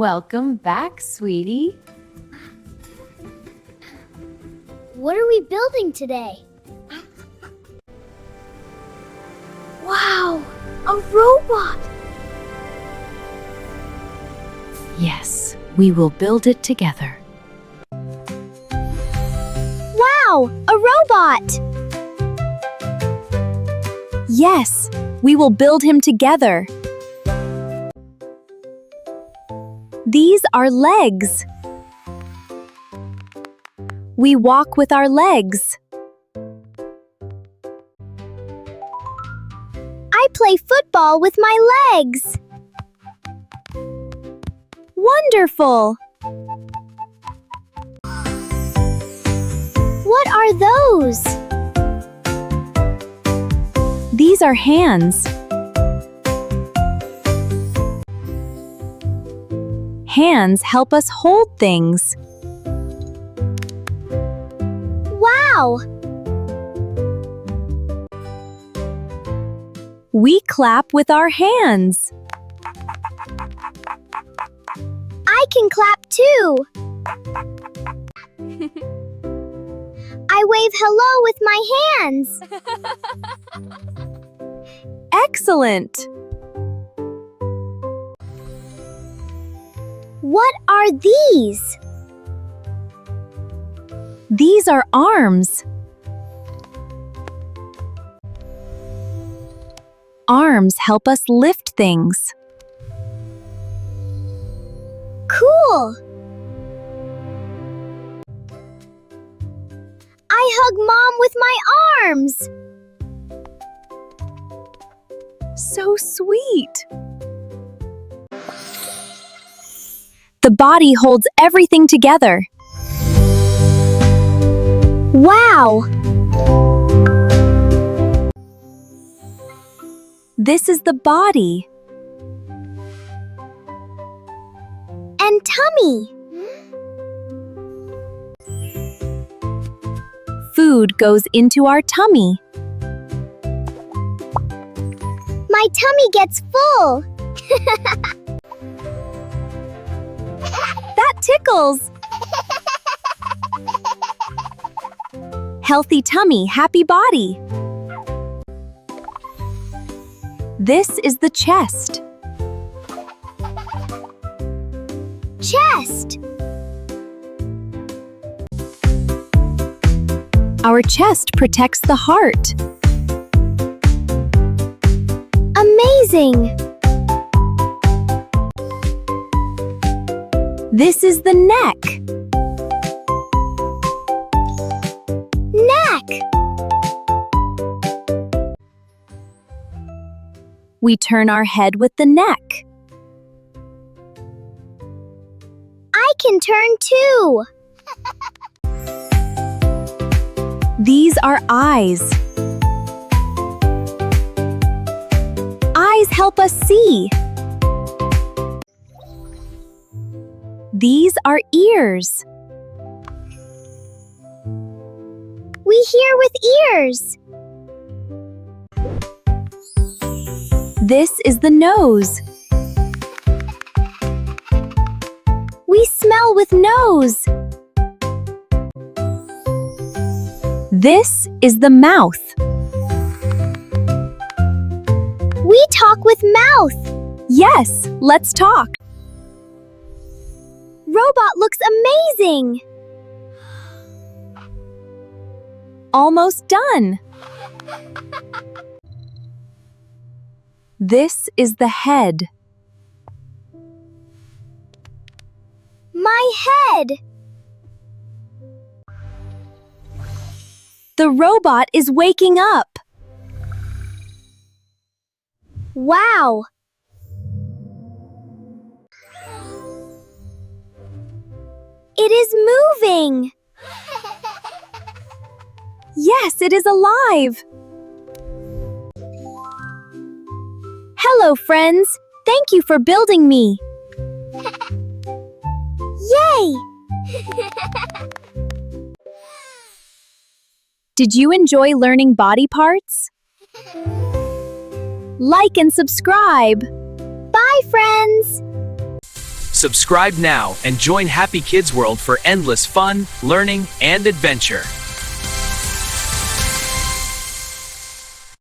Welcome back, sweetie. What are we building today? Wow, a robot! Yes, we will build it together. Wow, a robot! Yes, we will build him together. These are legs. We walk with our legs. I play football with my legs. Wonderful! What are those? These are hands. Hands help us hold things. Wow! We clap with our hands. I can clap too. I wave hello with my hands. Excellent! What are these? These are arms. Arms help us lift things. Cool! I hug Mom with my arms. So sweet! The body holds everything together. Wow! This is the body. And tummy. Food goes into our tummy. My tummy gets full. That tickles! Healthy tummy, happy body. This is the chest. Chest. Our chest protects the heart. Amazing. This is the neck. Neck. We turn our head with the neck. I can turn too. These are eyes. Eyes help us see. These are ears. We hear with ears. This is the nose. We smell with nose. This is the mouth. We talk with mouth. Yes, let's talk. Robot looks amazing. Almost done. This is the head. My head. The robot is waking up. Wow. It is moving. Yes, it is alive. Hello, friends. Thank you for building me. Yay! Did you enjoy learning body parts? Like and subscribe. Bye, friends. Subscribe now and join Happy Kids World for endless fun, learning, and adventure.